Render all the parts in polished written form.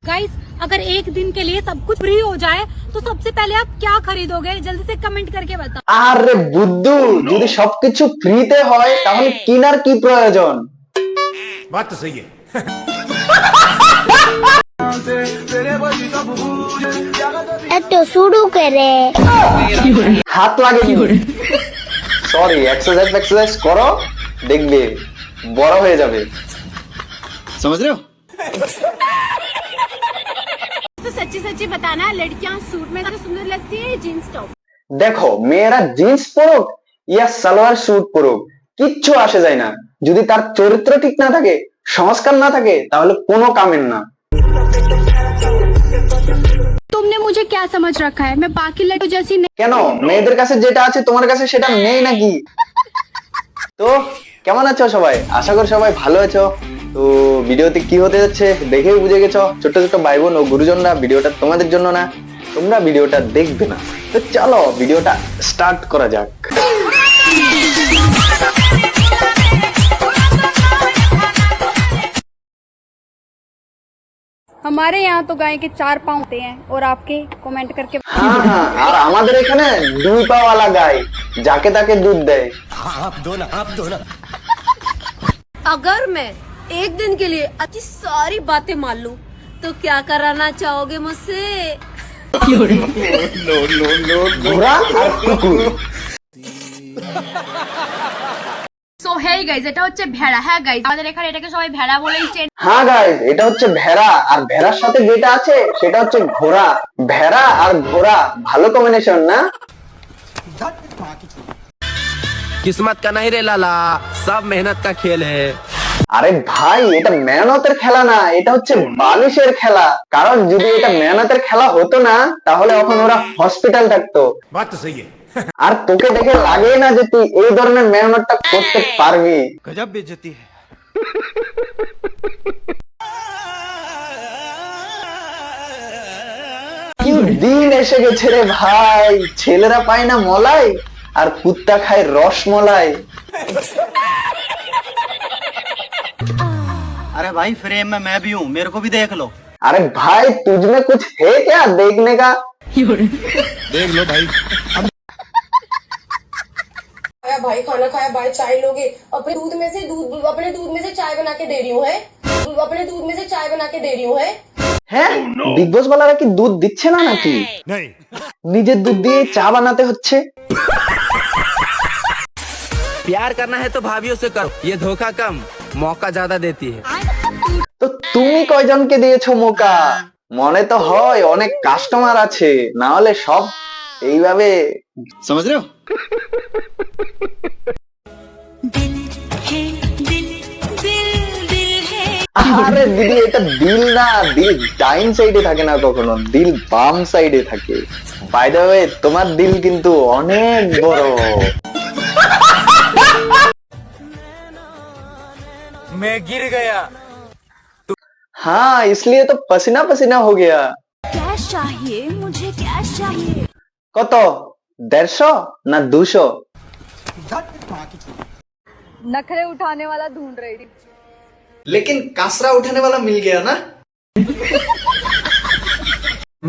Guys, अगर एक दिन के लिए सब कुछ फ्री हो जाए तो सबसे पहले आप क्या खरीदोगे? जल्दी से कमेंट करके बताओ। আরে বুদ্ধু, যদি সবকিছু ফ্রিতে হয় তাহলে কিনার কি প্রয়োজন? बात तो सही है। একটু শুরু করে হাত লাগেনি। সরি, এক্সারসাইজ করো, দেখবে বড় হয়ে যাবে। समझ रहे हो? तो सच्ची सच्ची बताना, लड़कियां सूट में ज्यादा सुंदर लगती है जीन्स टॉप? দেখো, মেয়েরা জিন্স পরুক ইয়া সালোয়ার স্যুট পরুক, কিচ্ছু আসে যায় না। যদি তার চরিত্র ঠিক না থাকে, সংস্কার না থাকে, তাহলে কোনো কামের না। तुमने मुझे क्या समझ रखा है? मैं बाकी लड़कियों जैसी नहीं। কেন, মেয়েদের কাছে যেটা আছে তোমার কাছে সেটা নেই নাকি? তো কেমন আছো সবাই? আশা করি সবাই ভালো আছো। তো ভিডিওতে কি হতে যাচ্ছে দেখেই বুঝে গেছো। ছোট ছোট ভাই বোন ও গুরুজনরা, ভিডিওটা তোমাদের জন্য না, তোমরা ভিডিওটা দেখবে না। তো চলো ভিডিওটা স্টার্ট করা যাক। हमारे यहाँ तो गाय के 4 पाँव होते हैं और आपके कमेंट करके। হ্যাঁ হ্যাঁ, আর আমাদের এখানে 2 পাওয়ালা গাই, যাকে তাকে দুধ দেয়। आप दो ना। अगर मैं एक दिन के लिए अच्छी सारी बातें मान लूं तो क्या कराना चाहोगे मुझसे? ঘোড়া আর কুকুর। সো হেই গাইস, এটা হচ্ছে ভেড়া। হ্যাঁ গাইস, আমাদের এখানে এটাকে সবাই ভেড়া বলেই চেনে। হ্যাঁ গাইস, এটা হচ্ছে ভেড়া, আর ভেড়ার সাথে যেটা আছে সেটা হচ্ছে ঘোড়া। ভেড়া আর ঘোড়া ভালো কম্বিনেশন না? किस्मत का नहीं रे लाला, सब मेहनत का खेल है। আরে ভাই, এটা মেহনতের খেলা না, এটা হচ্ছে বালিশের খেলা। কারণ যদি এটা মেহনতের খেলা হতো না, তাহলে এখন ওরা হসপিটাল থাকতো। बात तो सही है। আর তোকে দেখে লাগে না যে তুই এই ধরনের মেহনতটা করতে পারবি। गजब बेइज्जती है। কি দিন এসে গেছে রে ভাই, ছেলেরা পায় না মলাই আর কুত্তা খায় রসমলাই। अरे भाई फ्रेम में मैं भी हूँ, मेरे को भी देख लो। अरे भाई, तुझमें कुछ है क्या देखने का? देख लो भाई। खाया भाई, खाना खाया भाई, चाय लोगे? अपने दूध में से चाय बना के दे रही हूँ है, अपने दूध में से चाय बना के दे रही हूँ है। হ্যাঁ, বিগ বস বালারা কি দুধ দিচ্ছে না নাকি? नहीं। নিজের দুধ দিয়ে চা বানাতে হচ্ছে। प्यार करना है तो भाभीियों से करो, ये धोखा कम मौका ज्यादा देती है। তো তুমি কয়জনকে দিয়েছো মৌকা? মনে তো হয় অনেক কাস্টমার আছে, না হলে সব এইভাবে। समझ रहे हो? আরে দিদি, এটা দিল না, দিল ডাইন সাইডে থাকে না কখনো, দিল বাম সাইডে থাকে। বাই দ্য ওয়ে, তোমার দিল কিন্তু অনেক বড়। मैं गिर गया। हाँ, इसलिए तो पसीना पसीना हो गया। कैश चाहिए मुझे, कैश चाहिए। কত? 150 না 200? नखरे उठाने वाला ढूंढ रही थी। लेकिन कासरा उठाने वाला मिल गया ना।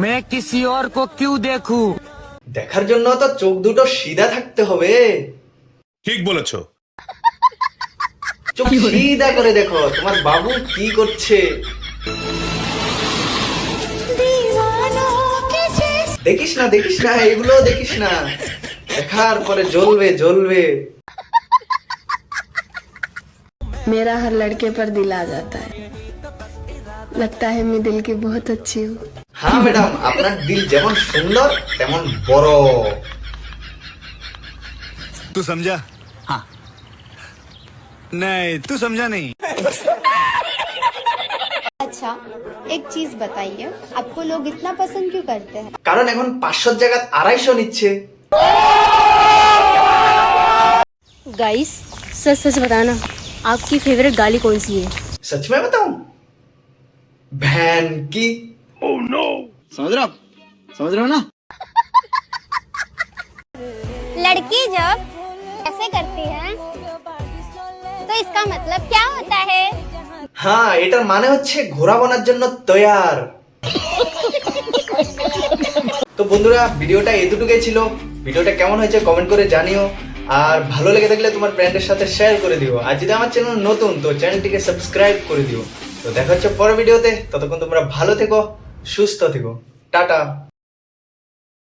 मैं किसी और को क्यों देखूं? দেখার জন্য তো চোখ দুটো সিধা থাকতে হবে। ठीक बोलेছো। চোখ সিধা করে দেখো তোমার বাবু কি করছে। দেখিস না এগুলো দেখিস না, দেখার পরে জ্বলবে জ্বলবে। मेरा हर लड़के पर दिल आ जाता है, लगता है मैं दिल की बहुत अच्छी हूँ। হ্যাঁ ম্যাডাম, আপনার দিল যেমন সুন্দর তেমন বড়। तू समझा? हाँ। नहीं, तू समझा नहीं। अच्छा, एक चीज बताइए, आपको लोग इतना पसंद क्यों करते हैं? কারণ এখন 500 জায়গা 250 নিচ্ছে। गाइस, सच सच बताना, आपकी फेवरेट गाली कौन सी है? सच में बताऊं? भैन की। Oh no! समझ रहे हो ना? लड़की जब ऐसे करती है तो इसका मतलब क्या होता है? হ্যাঁ, এটার মানে হচ্ছে ঘোড়া বানার জন্য তৈয়ার। তো বন্ধুরা ভিডিওটা এতটুকুই ছিল। ভিডিওটা কেমন হয়েছে কমেন্ট করে জানিও, আর ভালো লেগে থাকলে তোমার ফ্রেন্ডের সাথে শেয়ার করে দিও, আর যদি আমার চ্যানেল নতুন তো চ্যানেলটিকে সাবস্ক্রাইব করে দিও। তো দেখা হচ্ছে পরের ভিডিওতে, ততক্ষণ তোমরা ভালো থেকো, সুস্থ থেকো, টাটা।